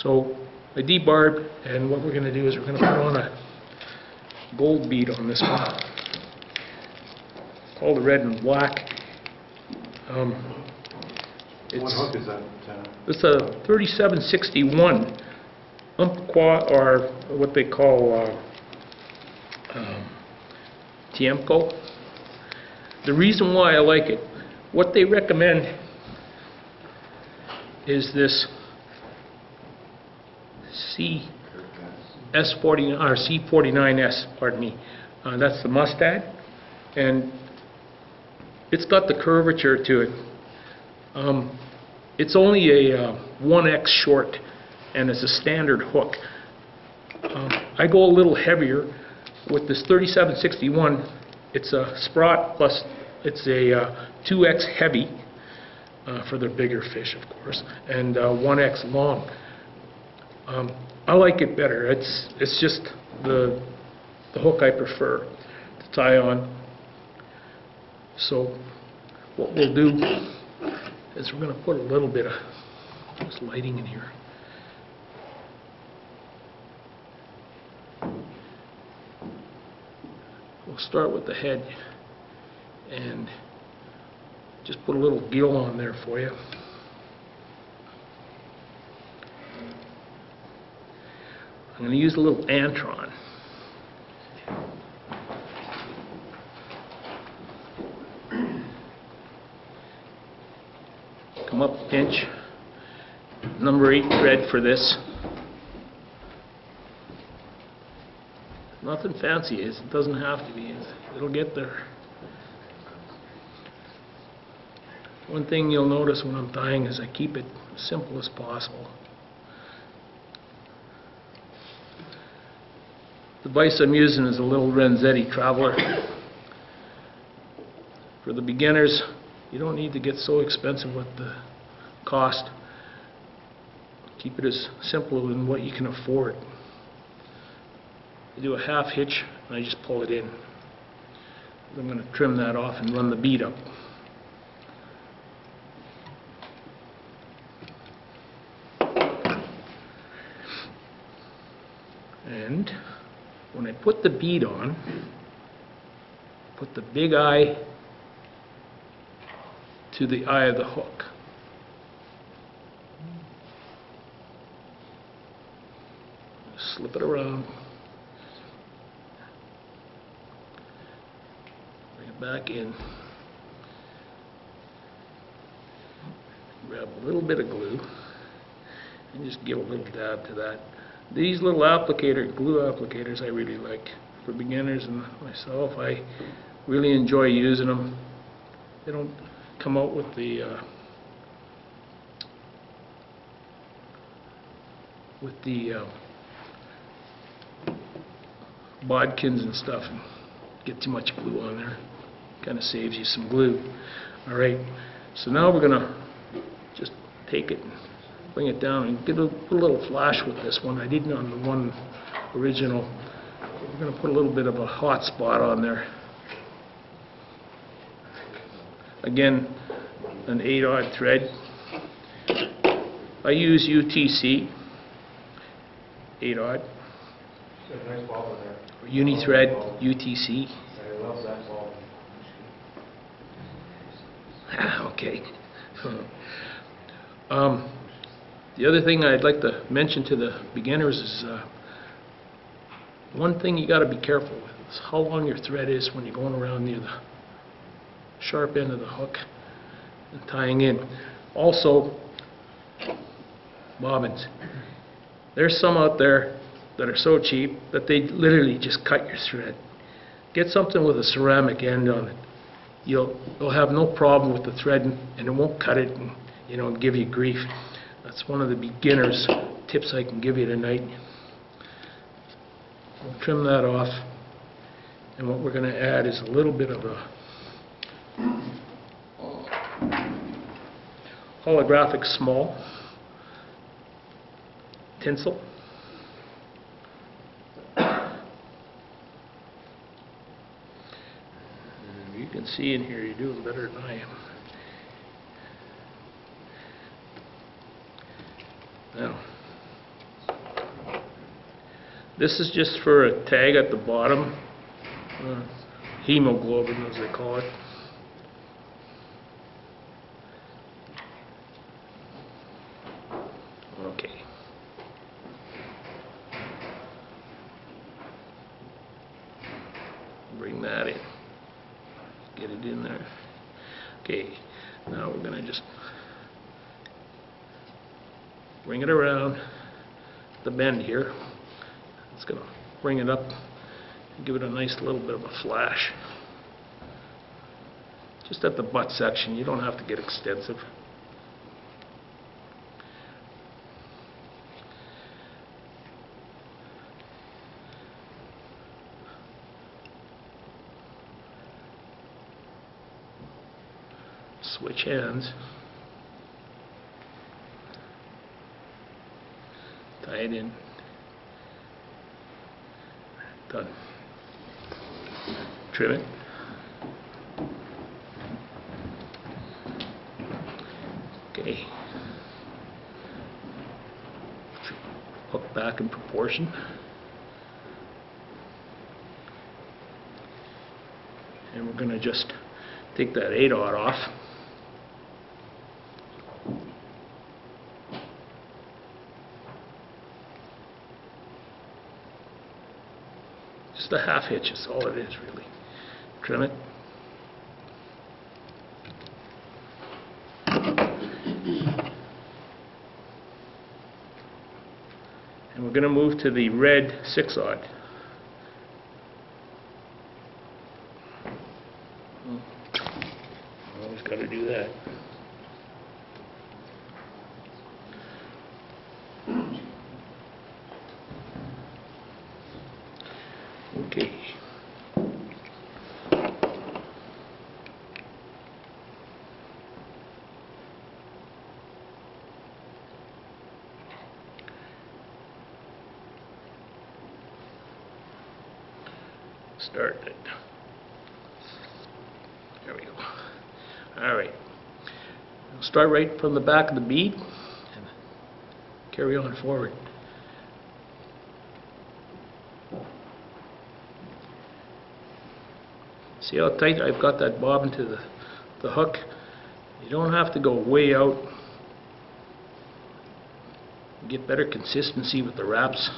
So I debarb, and what we're going to do is we're going to put on a gold bead on this one. It's called the red and black. What hook is that? It's a 3761 Umpqua, or what they call Tiemco. The reason why I like it, what they recommend is this CS49 or C49S, pardon me. That's the mustad, and it's got the curvature to it. It's only a 1x short, and it's a standard hook. I go a little heavier with this 3761. It's a Sprott plus, it's a 2x heavy for the bigger fish, of course, and 1x long. I like it better. It's just the hook I prefer to tie on. So what we'll do is we're going to put a little bit of this lighting in here. We'll start with the head and just put a little gill on there for you. I'm going to use a little antron. Come up a pinch. Number 8 thread for this. Nothing fancy, it doesn't have to be. It'll get there. One thing you'll notice when I'm tying is I keep it as simple as possible. The vise I'm using is a little Renzetti Traveler. For the beginners, you don't need to get so expensive with the cost. Keep it as simple as what you can afford. I do a half hitch and I just pull it in. I'm going to trim that off and run the bead up. And when I put the bead on, put the big eye to the eye of the hook. Slip it around. Bring it back in. Grab a little bit of glue and just give a little dab to that. These little glue applicators I really like. For beginners and myself, I really enjoy using them. They don't come out with the bodkins and stuff and get too much glue on there. Kind of saves you some glue. Alright, so now we're going to just take it and bring it down and put a little flash with this one. I didn't on the one original. We're going to put a little bit of a hot spot on there. Again, an 8-aught thread. I use UTC 8-aught. Uni-thread UTC. Okay. The other thing I'd like to mention to the beginners is one thing you got to be careful with is how long your thread is when you're going around near the sharp end of the hook and tying in. Also, bobbins. There's some out there that are so cheap that they literally just cut your thread. Get something with a ceramic end on it. You'll have no problem with the thread, and it won't cut it and give you grief. That's one of the beginner's tips I can give you tonight. We'll trim that off, and what we're going to add is a little bit of a holographic small tinsel. You can see in here you're doing better than I am. Now, This is just for a tag at the bottom, hemoglobin as they call it. Okay. Bring that in. Get it in there. Okay, now we're going to just bring it around the bend here. It's going to bring it up and give it a nice little bit of a flash. Just at the butt section, you don't have to get extensive. Switch hands. Tie it in. Done. Trim it. Okay. Hook back in proportion. And we're going to just take that 8/0 off. Just a half hitch is all it is, really. Trim it. And we're going to move to the red 6/0. Always got to do that. Okay. Start it. There we go. All right. We'll start right from the back of the bead and carry on forward. See how tight I've got that bobbin to the hook? You don't have to go way out. Get better consistency with the wraps.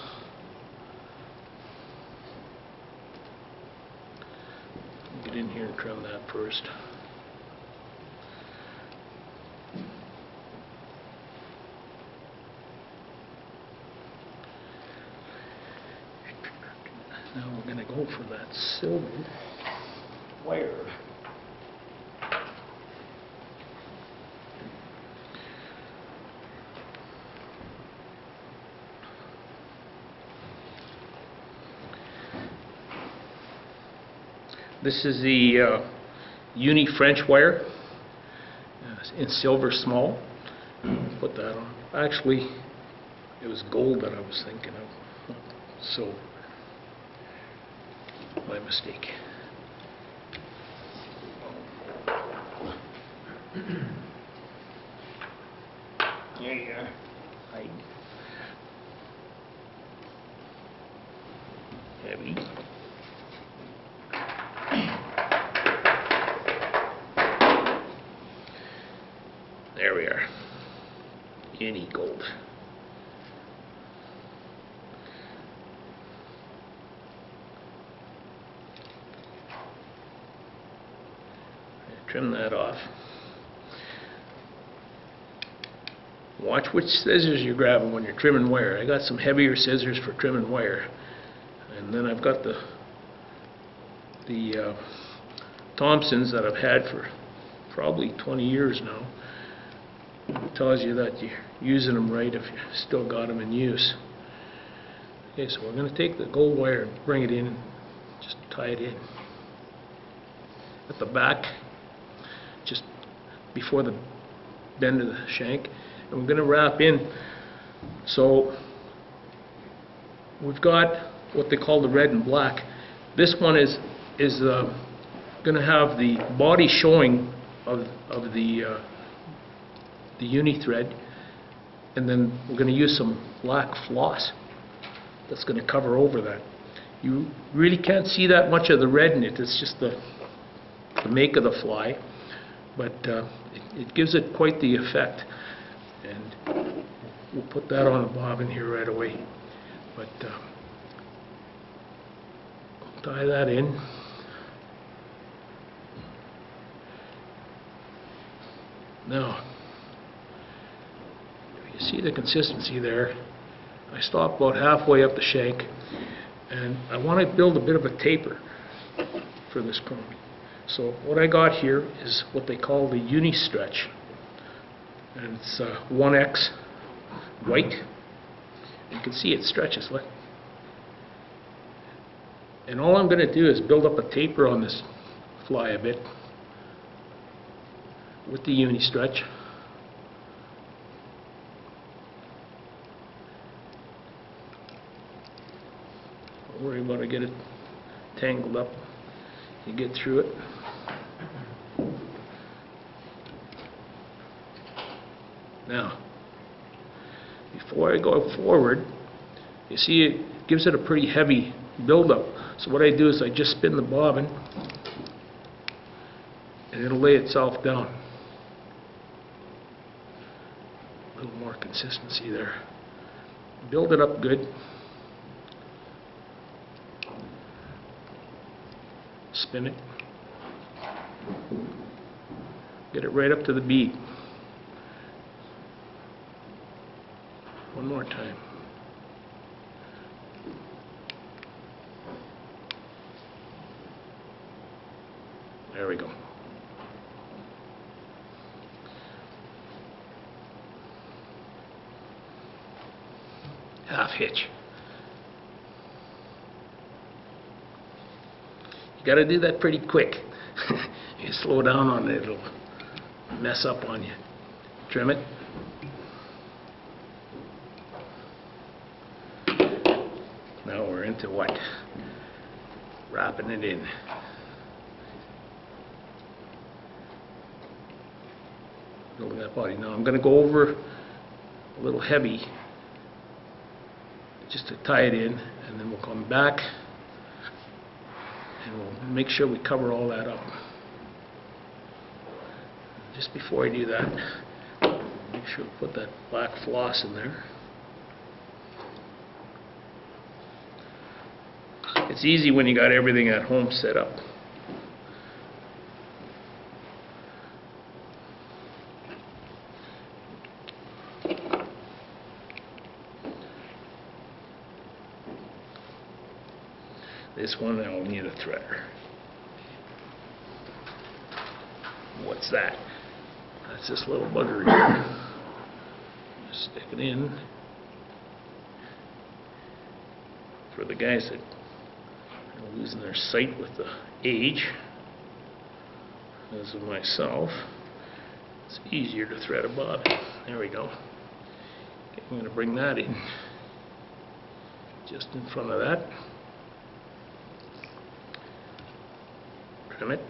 Get in here and trim that first. Now we're going to go for that silver wire. This is the Uni French wire in silver small. Put that on. Actually, it was gold that I was thinking of. So, my mistake. There you are. Heavy. There we are. Any gold. Trim that off. Watch which scissors you're grabbing when you're trimming wire. I got some heavier scissors for trimming wire. And then I've got the Thompsons that I've had for probably 20 years now. It tells you that you're using them right if you still got them in use. Okay, so we're going to take the gold wire and bring it in and just tie it in at the back, just before the bend of the shank. And we're going to wrap in. So we've got what they call the red and black. This one is going to have the body showing of the uni thread, and then we're going to use some black floss that's going to cover over that. You really can't see that much of the red in it. It's just the make of the fly, but it gives it quite the effect. And we'll put that on the bobbin here right away. But tie that in. Now, you see the consistency there. I stop about halfway up the shank, and I want to build a bit of a taper for this chromie. So what I got here is what they call the uni stretch, and it's 1X white. You can see it stretches. Look. And all I'm going to do is build up a taper on this fly a bit with the uni stretch. Don't worry about it, get it tangled up. You get through it. Now, before I go forward, you see it gives it a pretty heavy buildup. So what I do is I just spin the bobbin and it'll lay itself down. A little more consistency there. Build it up good. Spin it. Get it right up to the bead. One more time. There we go. Half hitch. You got to do that pretty quick. You slow down on it, it'll mess up on you. Trim it. Now we're into what? Wrapping it in. Building that body. Now I'm going to go over a little heavy just to tie it in, and then we'll come back and we'll make sure we cover all that up. Just before I do that, make sure we put that black floss in there. It's easy when you got everything at home set up. This one I'll need a threader. What's that? That's this little bugger here. Just stick it in. For the guys that are losing their sight with the age, as of myself, it's easier to thread a bobbin. There we go. Okay, I'm going to bring that in just in front of that. Trim it.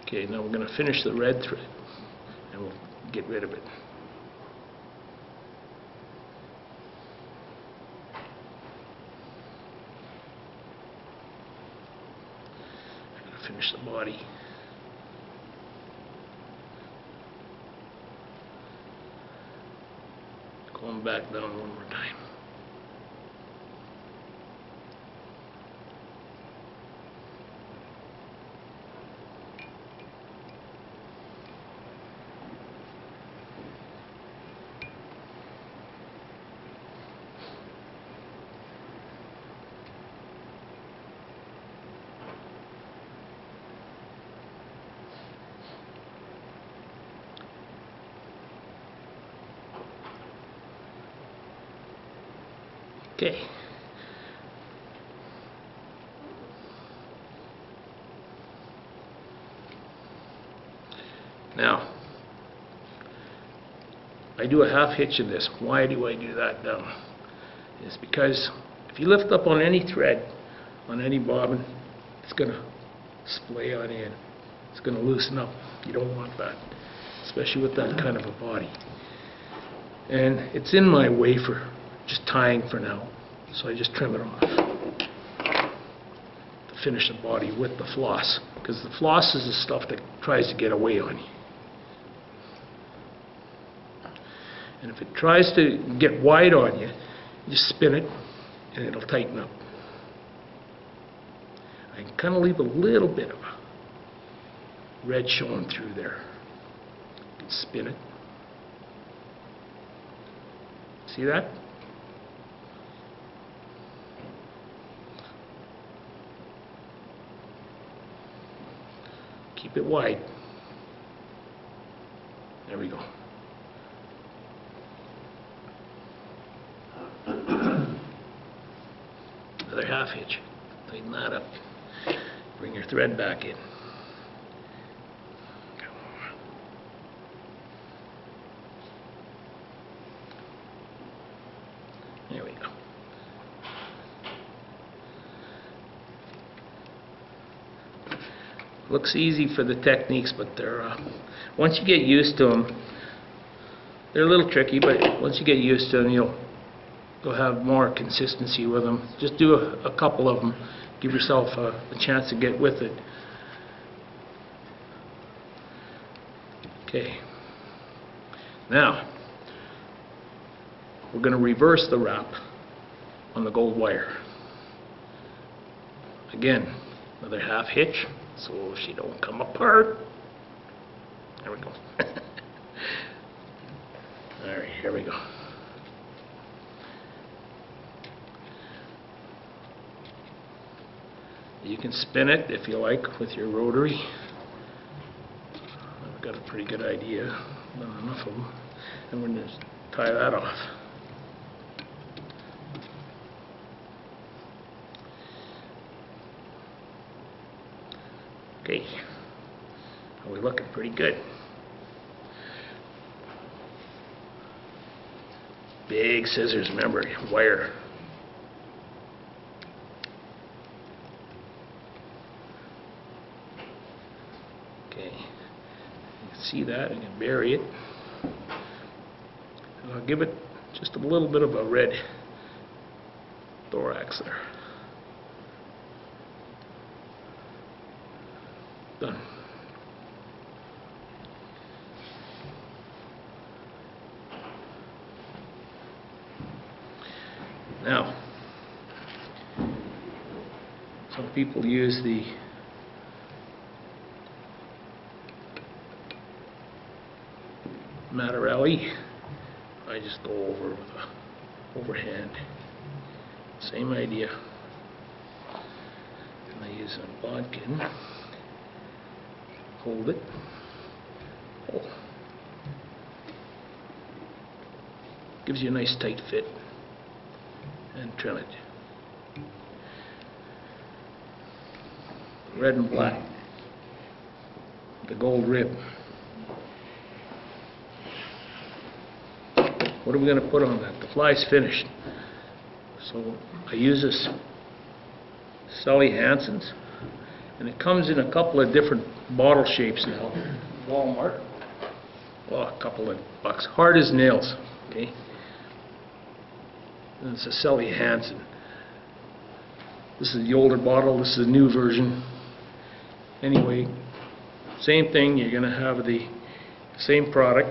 Okay, now we're going to finish the red thread and we'll get rid of it. I'm going to finish the body. Going back down one more time. Okay. Now, I do a half hitch in this. Why do I do that now? It's because if you lift up on any thread, on any bobbin, it's going to splay on in. It's going to loosen up. You don't want that, especially with that kind of a body. And it's in my way for just tying for now, so I just trim it off to finish the body with the floss, because the floss is the stuff that tries to get away on you. And if it tries to get wide on you, you just spin it and it'll tighten up. I can kind of leave a little bit of red showing through there. You can spin it. See that? Keep it wide. There we go. Another half hitch. Tighten that up. Bring your thread back in. There we go. Looks easy for the techniques, but they're once you get used to them, they're a little tricky, but once you get used to them, you'll have more consistency with them. Just do a couple of them. Give yourself a chance to get with it. Okay. Now, we're going to reverse the wrap on the gold wire. Again, another half hitch so she don't come apart. There we go. All right, here we go. You can spin it if you like with your rotary. I've got a pretty good idea, not enough of them. And we're going to tie that off. Okay, we're looking pretty good. Big scissors, remember, wire. Okay, you can see that, you can bury it. And I'll give it just a little bit of a red thorax there. Done. Now, some people use the Mattarelli. I just go over with a overhand. Same idea. And I use a bodkin. Hold it. Oh. Gives you a nice tight fit. And trim it. Red and black. The gold rib. What are we going to put on that? The fly's finished. So I use this Sally Hansen's, and it comes in a couple of different bottle shapes now. Walmart. Oh, a couple of bucks. Hard as nails. Okay. And it's a Sally Hansen. This is the older bottle. This is the new version. Anyway, same thing. You're going to have the same product.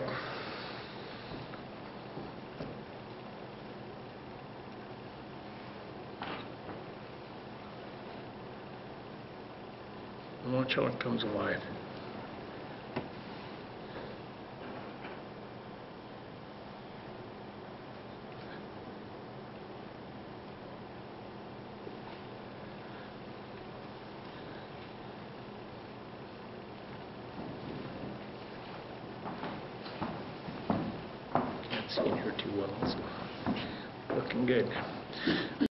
And watch how it comes alive. Can't see in here too well, so looking good.